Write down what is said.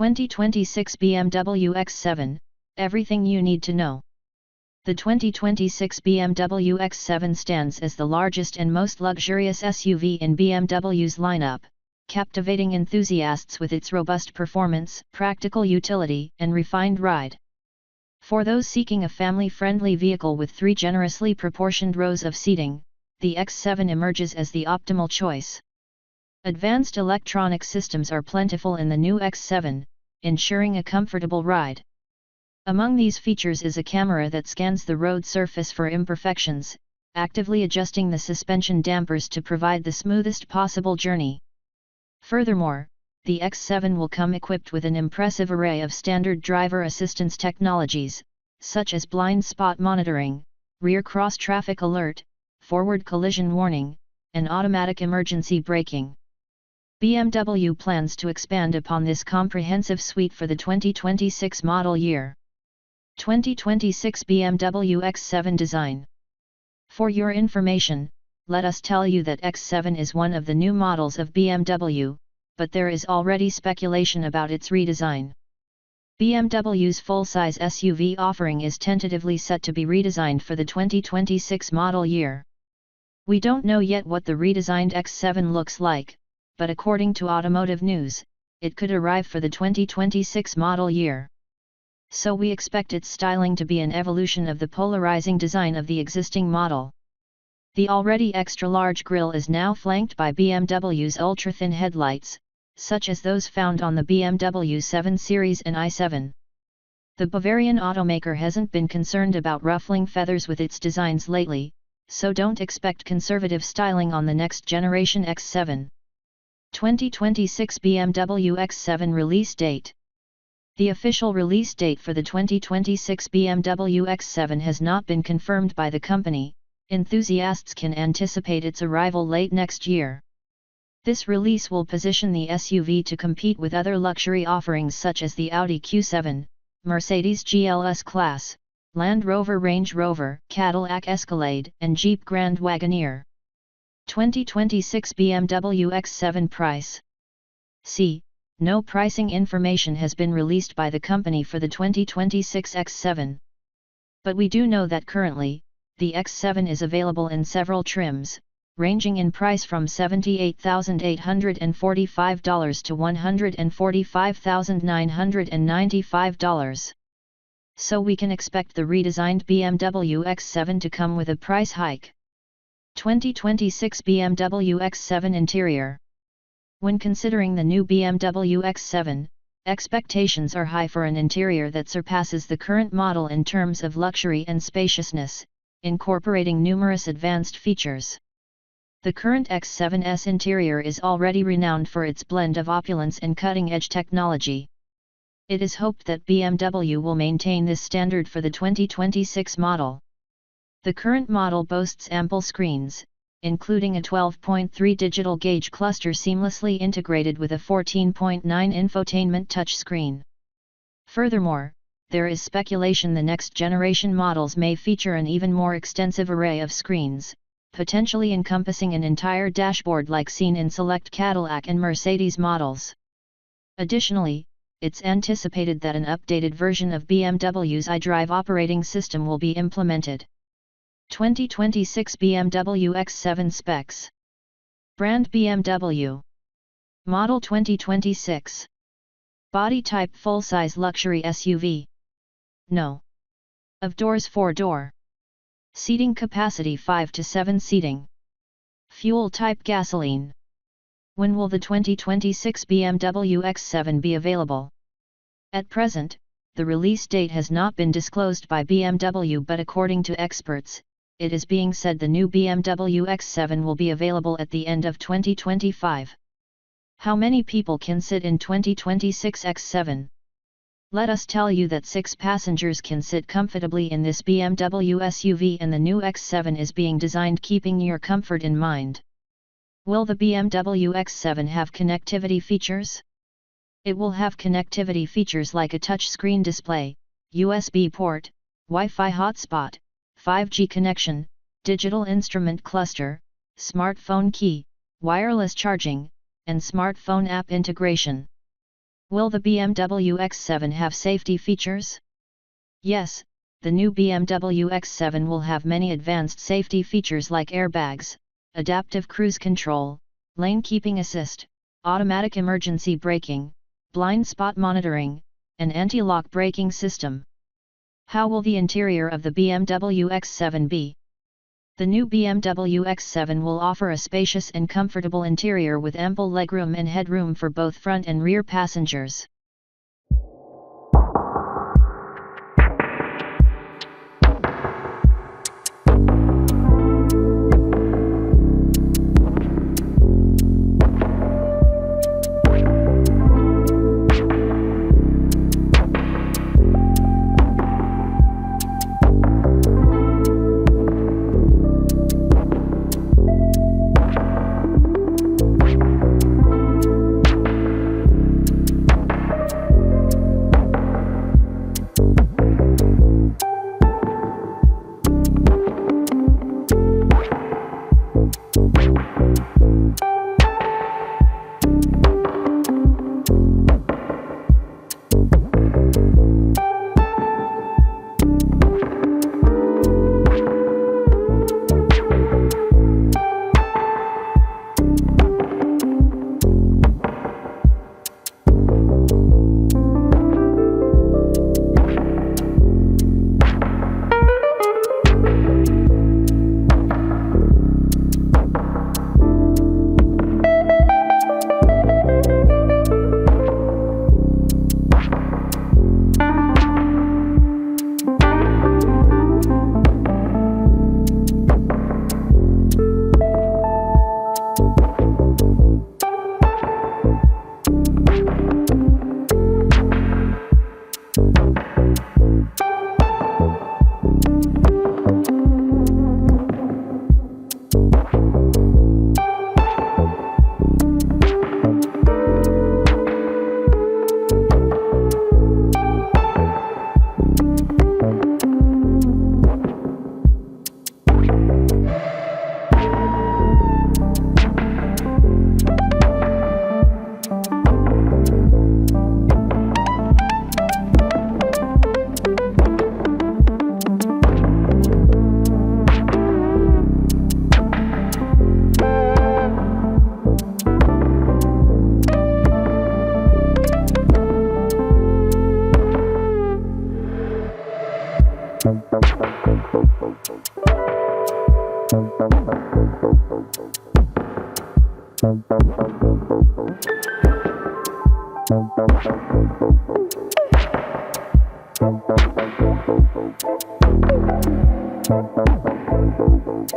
2026 BMW X7, everything you need to know. The 2026 BMW X7 stands as the largest and most luxurious SUV in BMW's lineup, captivating enthusiasts with its robust performance, practical utility, and refined ride. For those seeking a family-friendly vehicle with 3 generously proportioned rows of seating, the X7 emerges as the optimal choice. Advanced electronic systems are plentiful in the new X7, ensuring a comfortable ride. Among these features is a camera that scans the road surface for imperfections, actively adjusting the suspension dampers to provide the smoothest possible journey. Furthermore, the X7 will come equipped with an impressive array of standard driver assistance technologies, such as blind spot monitoring, rear cross-traffic alert, forward collision warning, and automatic emergency braking. BMW plans to expand upon this comprehensive suite for the 2026 model year. 2026 BMW X7 design. For your information, let us tell you that X7 is one of the new models of BMW, but there is already speculation about its redesign. BMW's full-size SUV offering is tentatively set to be redesigned for the 2026 model year. We don't know yet what the redesigned X7 looks like, but according to Automotive News, it could arrive for the 2026 model year. So we expect its styling to be an evolution of the polarizing design of the existing model. The already extra-large grille is now flanked by BMW's ultra-thin headlights, such as those found on the BMW 7 Series and i7. The Bavarian automaker hasn't been concerned about ruffling feathers with its designs lately, so don't expect conservative styling on the next generation X7. 2026 BMW X7 release date. The official release date for the 2026 BMW X7 has not been confirmed by the company. Enthusiasts can anticipate its arrival late next year. This release will position the SUV to compete with other luxury offerings such as the Audi Q7, Mercedes GLS Class, Land Rover Range Rover, Cadillac Escalade, and Jeep Grand Wagoneer. 2026 BMW X7 price. C. No pricing information has been released by the company for the 2026 X7. But we do know that currently, the X7 is available in several trims, ranging in price from $78,845 to $145,995. So we can expect the redesigned BMW X7 to come with a price hike. 2026 BMW X7 interior. When considering the new BMW X7, expectations are high for an interior that surpasses the current model in terms of luxury and spaciousness, incorporating numerous advanced features. The current X7's interior is already renowned for its blend of opulence and cutting-edge technology. It is hoped that BMW will maintain this standard for the 2026 model. The current model boasts ample screens, including a 12.3 digital gauge cluster seamlessly integrated with a 14.9 infotainment touchscreen. Furthermore, there is speculation the next generation models may feature an even more extensive array of screens, potentially encompassing an entire dashboard like seen in select Cadillac and Mercedes models. Additionally, it's anticipated that an updated version of BMW's iDrive operating system will be implemented. 2026 BMW X7 specs. Brand BMW. Model 2026. Body type full-size luxury SUV. No. Of doors 4-door. Seating capacity 5 to 7 seating. Fuel type gasoline. When will the 2026 BMW X7 be available? At present, the release date has not been disclosed by BMW, but according to experts, it is being said the new BMW X7 will be available at the end of 2025. How many people can sit in 2026 X7? Let us tell you that 6 passengers can sit comfortably in this BMW SUV, and the new X7 is being designed keeping your comfort in mind. Will the BMW X7 have connectivity features? It will have connectivity features like a touchscreen display, USB port, Wi-Fi hotspot, 5G connection, digital instrument cluster, smartphone key, wireless charging, and smartphone app integration. Will the BMW X7 have safety features? Yes, the new BMW X7 will have many advanced safety features like airbags, adaptive cruise control, lane keeping assist, automatic emergency braking, blind spot monitoring, and anti-lock braking system. How will the interior of the BMW X7 be? The new BMW X7 will offer a spacious and comfortable interior with ample legroom and headroom for both front and rear passengers.